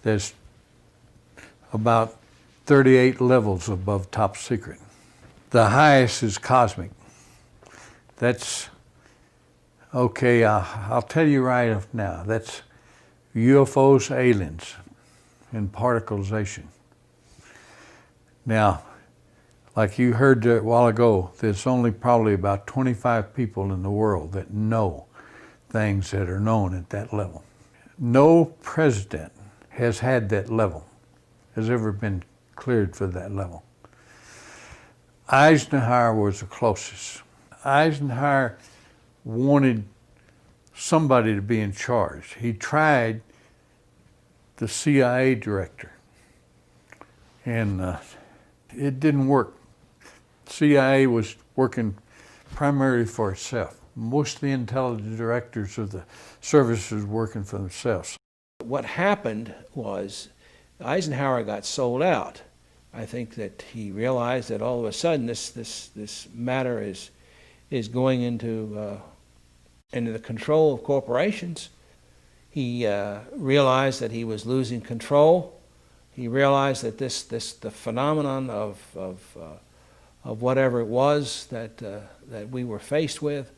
There's about 38 levels above top secret. The highest is cosmic. That's, okay, I'll tell you right off now, that's UFOs, aliens, and particleization. Now, like you heard a while ago, there's only probably about 25 people in the world that know things that are known at that level. No president has had that level, has ever been cleared for that level. Eisenhower was the closest. Eisenhower wanted somebody to be in charge. He tried the CIA director, and it didn't work. CIA was working primarily for itself. Most of the intelligence directors of the services were working for themselves. What happened was Eisenhower got sold out. I think that he realized that all of a sudden this matter is going into the control of corporations. He realized that he was losing control. He realized that the phenomenon of whatever it was that we were faced with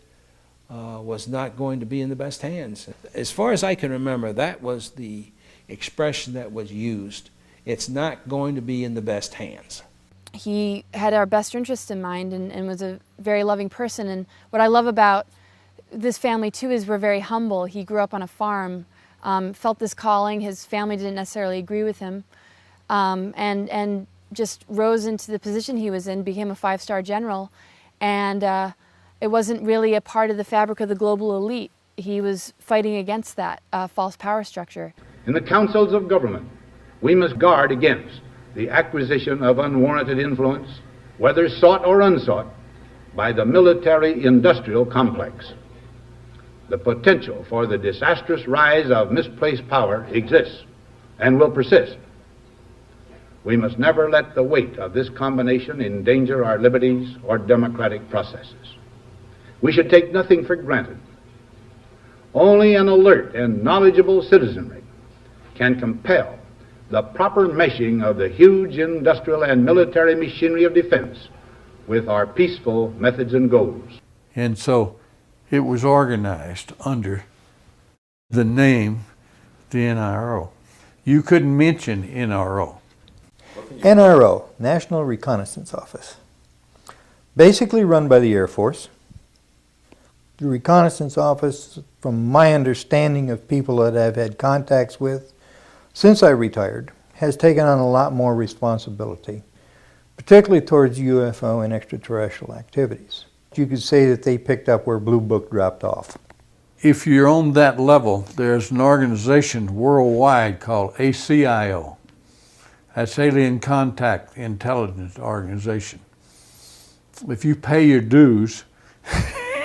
was not going to be in the best hands. As far as I can remember, that was the expression that was used. It's not going to be in the best hands. He had our best interest in mind and was a very loving person. And what I love about this family too is we're very humble. He grew up on a farm, felt this calling. His family didn't necessarily agree with him, and just rose into the position he was in, became a 5-star general. And it wasn't really a part of the fabric of the global elite. He was fighting against that false power structure. In the councils of government, we must guard against the acquisition of unwarranted influence, whether sought or unsought, by the military-industrial complex. The potential for the disastrous rise of misplaced power exists and will persist. We must never let the weight of this combination endanger our liberties or democratic processes. We should take nothing for granted. Only an alert and knowledgeable citizenry can compel the proper meshing of the huge industrial and military machinery of defense with our peaceful methods and goals. And so it was organized under the name, the NRO. You couldn't mention NRO. NRO, National Reconnaissance Office, basically run by the Air Force. The Reconnaissance Office, from my understanding of people that I've had contacts with, since I retired, has taken on a lot more responsibility, particularly towards UFO and extraterrestrial activities. You could say that they picked up where Blue Book dropped off. If you're on that level, there's an organization worldwide called ACIO. That's Alien Contact Intelligence Organization. If you pay your dues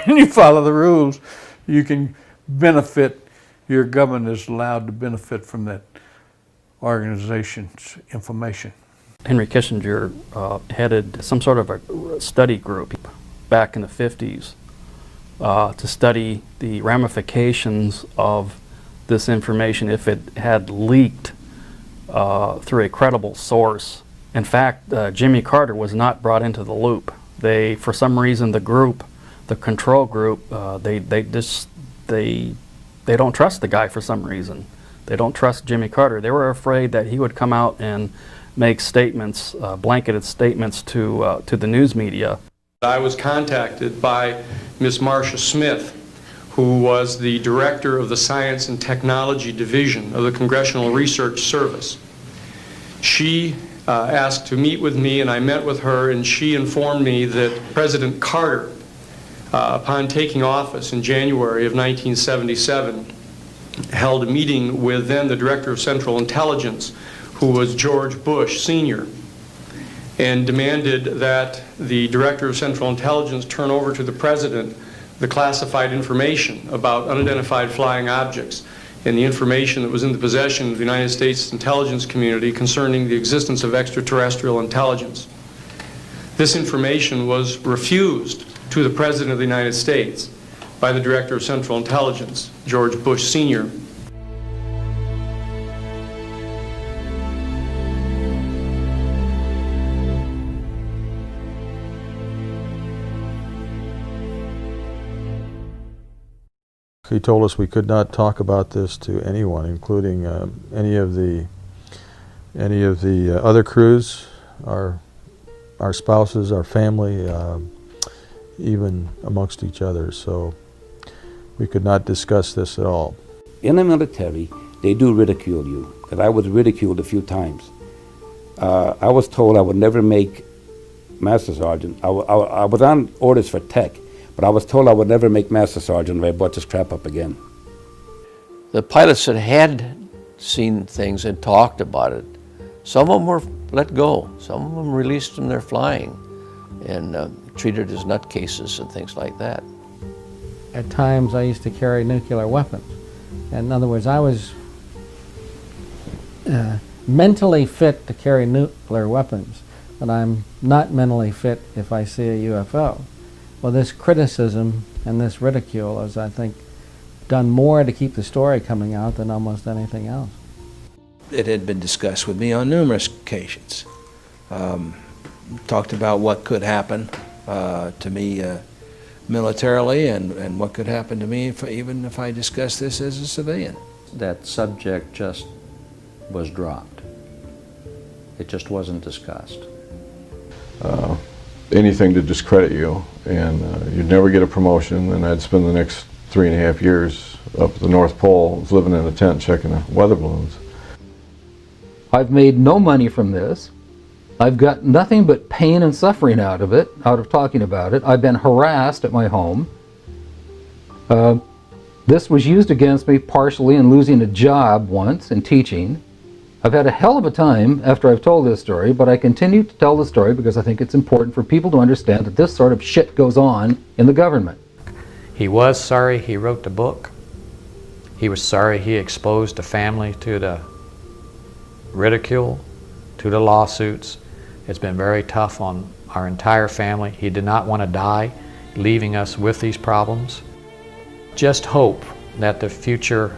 and you follow the rules, you can benefit, your government is allowed to benefit from that organization's information. Henry Kissinger headed some sort of a study group back in the 50s to study the ramifications of this information if it had leaked through a credible source. In fact, Jimmy Carter was not brought into the loop. They, for some reason, the group, the control group, they don't trust the guy for some reason. They don't trust Jimmy Carter. They were afraid that he would come out and make statements, blanketed statements to the news media. I was contacted by Ms. Marcia Smith, who was the director of the Science and Technology Division of the Congressional Research Service. She asked to meet with me, and I met with her, and she informed me that President Carter, upon taking office in January of 1977, held a meeting with then the Director of Central Intelligence, who was George Bush Sr., and demanded that the Director of Central Intelligence turn over to the President the classified information about unidentified flying objects and the information that was in the possession of the United States intelligence community concerning the existence of extraterrestrial intelligence. This information was refused to the President of the United States by the Director of Central Intelligence, George Bush Sr. He told us we could not talk about this to anyone, including any of the other crews, our spouses, our family, even amongst each other. So we could not discuss this at all. In the military, they do ridicule you, because I was ridiculed a few times. I was told I would never make Master Sergeant. I was on orders for tech, but I was told I would never make Master Sergeant if I brought this crap up again. The pilots that had seen things and talked about it, some of them were let go. Some of them released from their flying and treated as nutcases and things like that. At times I used to carry nuclear weapons. In other words, I was mentally fit to carry nuclear weapons, but I'm not mentally fit if I see a UFO. Well, this criticism and this ridicule has, I think, done more to keep the story coming out than almost anything else. It had been discussed with me on numerous occasions. Talked about what could happen to me militarily and what could happen to me even if I discussed this as a civilian. That subject just was dropped. It just wasn't discussed. Anything to discredit you, and you'd never get a promotion, and I'd spend the next 3.5 years up at the North Pole living in a tent checking the weather balloons. I've made no money from this. I've got nothing but pain and suffering out of it, out of talking about it. I've been harassed at my home. This was used against me partially in losing a job once in teaching. I've had a hell of a time after I've told this story, but I continue to tell the story because I think it's important for people to understand that this sort of shit goes on in the government. He was sorry he wrote the book. He was sorry he exposed the family to the ridicule, to the lawsuits. It's been very tough on our entire family. He did not want to die, leaving us with these problems. Just hope that the future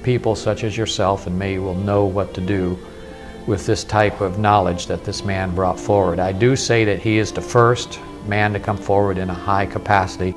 people such as yourself and me will know what to do with this type of knowledge that this man brought forward. I do say that he is the first man to come forward in a high capacity